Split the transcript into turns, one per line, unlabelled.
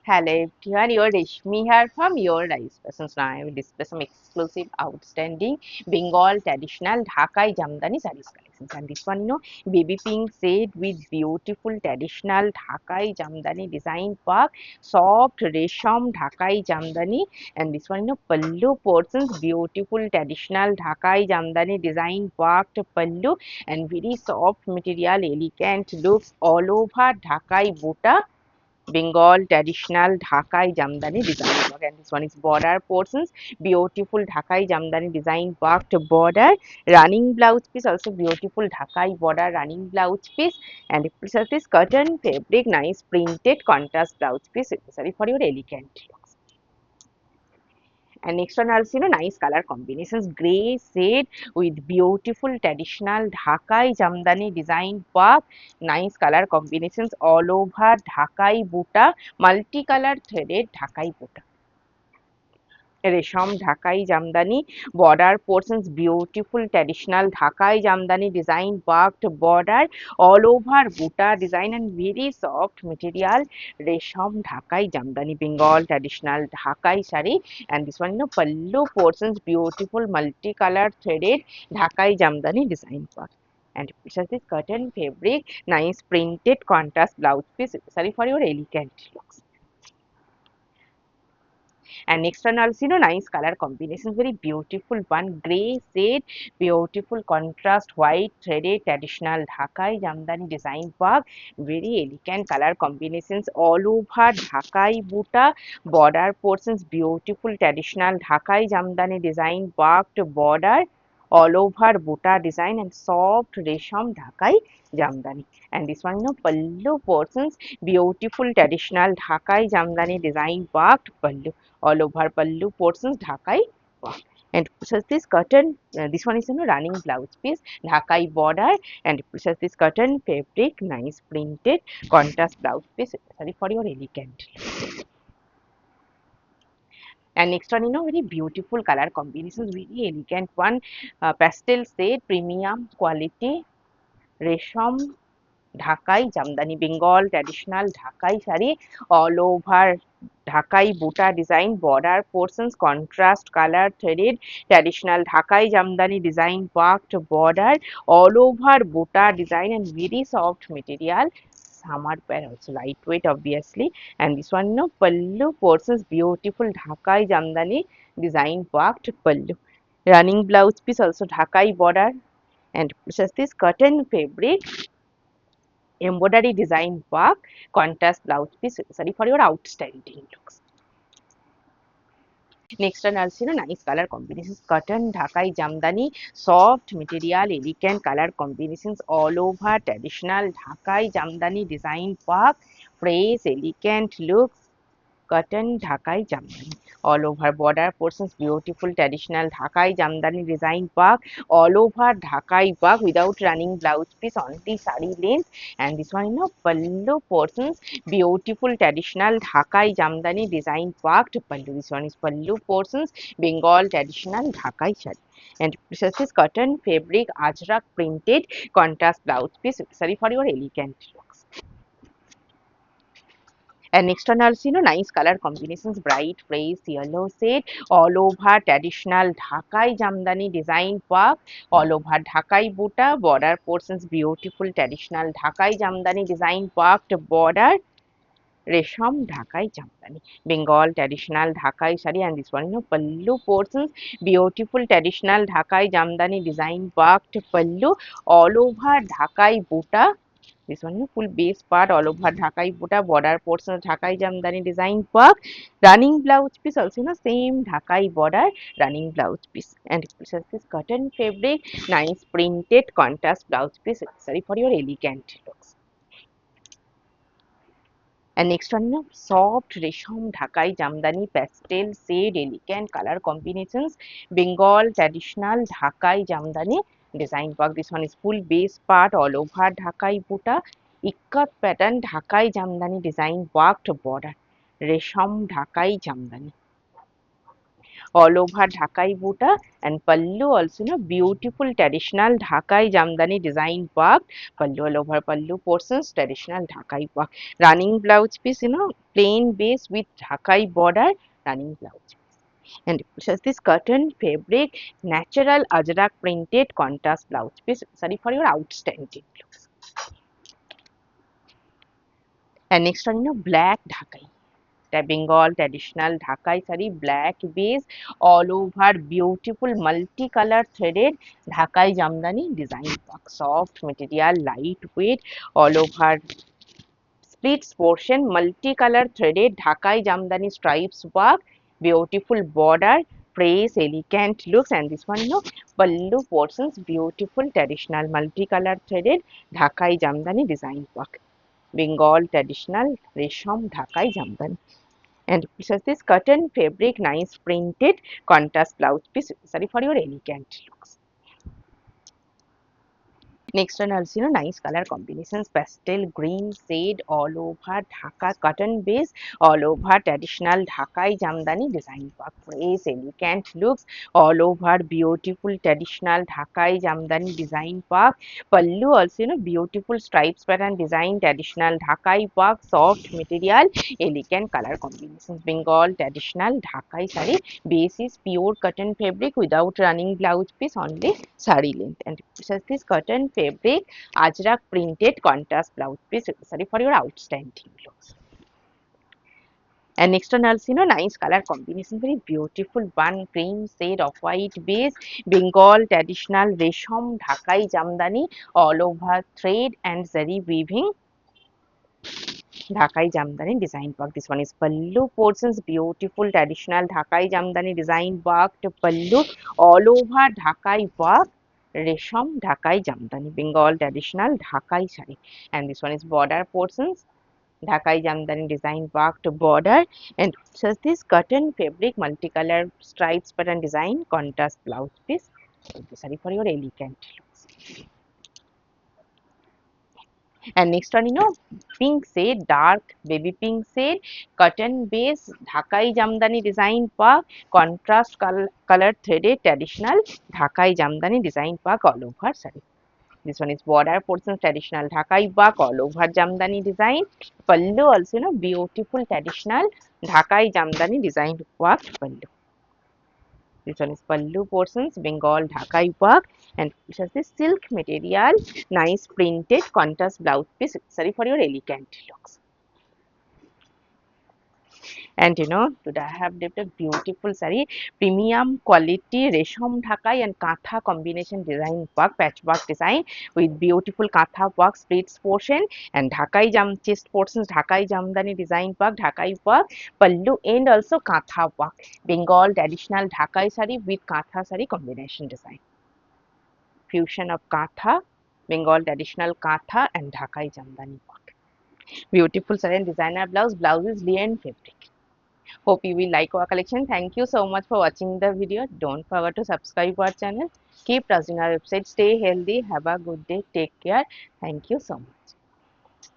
Hello everyone, your Rishmi here from Your Rice Persons. Now I will display some exclusive, outstanding Bengal traditional Dhakai Jamdani sarees collections. And this one, baby pink shade with beautiful traditional Dhakai Jamdani design work, soft resham Dhakai Jamdani. And this one, pallu portions, beautiful traditional Dhakai Jamdani design worked pallu and very soft material, elegant looks all over Dhakai Buta. Bengal traditional Dhakai Jamdani design work, and this one is border portions, beautiful Dhakai Jamdani design worked border, running blouse piece, also beautiful Dhakai border running blouse piece, and it is this cotton fabric, nice printed contrast blouse piece. Sorry for your elegant looks. And next one also, nice color combinations, gray shade with beautiful traditional Dhakai Jamdani design work, nice color combinations all over Dhakai Buta, multicolor threaded Dhakai Buta. Resham Dhakai Jamdani border portions, beautiful traditional Dhakai Jamdani design worked border all over Buta design and very soft material Resham Dhakai Jamdani Bengal traditional Dhakai sari, and this one pallu portions, beautiful multicolored threaded Dhakai Jamdani design work. And it has this cotton fabric, nice printed contrast blouse piece. Sorry for your elegant looks. And next one also, nice color combinations, very beautiful one, gray shade, beautiful contrast, white threaded traditional Dhakai Jamdani design work, very elegant color combinations all over Dhakai Buta, border portions, beautiful traditional Dhakai Jamdani design worked border all over Buta design and soft resham Dhakai Jamdani. And this one, pallu portions, beautiful traditional Dhakai Jamdani design worked pallu all over pallu portions Dhakai work. And such this cotton, this one is running blouse piece, Dhakai border, and such this cotton fabric, nice printed contrast blouse piece. Sorry for your elegant. And next one, very beautiful color combinations, very elegant one, pastel shade, premium quality, resham Dhakai Jamdani Bengal traditional Dhakai sari all over Dhakai Buta design, border portions, contrast color threaded traditional Dhakai Jamdani design worked border all over Buta design and very soft material. Summer wear also lightweight obviously, and this one pallu portions, beautiful Dhakai Jamdani design worked pallu. Running blouse piece also Dhakai border, and just this cotton fabric embroidery design work, contrast blouse piece. Sorry for your outstanding looks. Next one also, nice color combinations, cotton Dhakai Jamdani, soft material, elegant color combinations all over traditional Dhakai Jamdani design work, fresh elegant looks, cotton Dhakai Jamdani all over border portions, beautiful traditional Dhakai Jamdani design work all over Dhakai work without running blouse piece on the sari length, and this one pallu portions, beautiful traditional Dhakai Jamdani design worked pallu. This one is pallu portions, Bengal traditional Dhakai sari. And this is cotton fabric ajrak printed contrast blouse piece. Sorry for your elegant looks. And next one also, nice color combinations, bright fresh yellow shade all over traditional Dhakai Jamdani design work all over Dhakai Buta, border portions, beautiful traditional Dhakai Jamdani design worked border, Resham Dhakai Jamdani Bengal traditional Dhakai sari, and this one pallu portions, beautiful traditional Dhakai Jamdani design worked pallu all over Dhakai Buta. This one full base part all over Dhakai Buta, border portion Dhakai Jamdani design work, running blouse piece also same Dhakai border running blouse piece, and this is this cotton fabric, nice printed contrast blouse piece. Sorry for your elegant looks. And next one, soft resham Dhakai Jamdani pastel shade, elegant color combinations, Bengal traditional Dhakai Jamdani design work. This one is full base part all over Dhakai Buta, ikat pattern Dhakai Jamdani design worked border, resham Dhakai Jamdani all over Dhakai buta, and pallu also beautiful traditional Dhakai Jamdani design work. Pallu all over pallu portions, traditional Dhakai work. Running blouse piece, plain base with Dhakai border, running blouse. And just this cotton fabric, natural ajrak printed contrast blouse piece. Sorry for your outstanding looks. And next one, black Dhakai. The Bengal traditional Dhakai sari, black base, all over beautiful multicolored threaded Dhakai Jamdani design work. Soft material, lightweight, all over splits portion, multicolored threaded Dhakai Jamdani stripes work, beautiful border, praise, elegant looks, and this one, pallu portions, beautiful traditional multicolored threaded Dhakai Jamdani design work. Bengal traditional Resham Dhakai Jamdani. And it has this cotton fabric, nice printed contrast blouse piece. Sorry for your elegant looks. Next one also, nice color combinations, pastel green shade all over Dhaka cotton base, all over traditional Dhakai Jamdani design work. Praise, elegant looks, all over beautiful traditional Dhakai Jamdani design work. Pallu also, beautiful stripes pattern design, traditional Dhakai work, soft material, elegant color combinations. Bengal traditional Dhakai sari, base is pure cotton fabric without running blouse piece, only sari length, and such this cotton fabric ajrak printed contrast blouse piece. Sorry for your outstanding looks. And next one also, nice color combination, very beautiful one cream shade of white base, Bengal traditional Resham Dhakai Jamdani all over thread and zari weaving Dhakai Jamdani design work. This one is pallu portions, beautiful traditional Dhakai Jamdani design work to pallu all over Dhakai work. Resham Dhakai Jamdani, Bengal traditional Dhakai sari, and this one is border portions, Dhakai Jamdani design work to border, and just this cotton fabric multicolor stripes pattern design contrast blouse piece. Sorry for your elegant looks. And next one, pink shade, dark baby pink shade, cotton base, Dhakai Jamdani design work, contrast color threaded traditional Dhakai Jamdani design work all over sari. This one is border portions, traditional Dhakai work all over Jamdani design. Pallu also, beautiful traditional Dhakai Jamdani design work pallu. This one is pallu portions, Bengal Dhakai work, and it has this silk material, nice printed contrast blouse piece. Sorry for your elegant looks. And today I have dipped a beautiful sari, premium quality Resham Dhakai and Katha combination design work, patchwork design with beautiful Katha work, splits portion, and Dhakai jam chest portions, Dhakai Jamdani design work, Dhakai work, pallu and also Katha work, Bengal traditional Dhakai sari with Katha sari combination design. Fusion of Katha, Bengal traditional Katha and Dhakai Jamdani work. Beautiful sari and designer blouse, blouse is linen fabric. Hope you will like our collection. Thank you so much for watching the video. Don't forget to subscribe our channel. Keep browsing our website. Stay healthy. Have a good day. Take care. Thank you so much.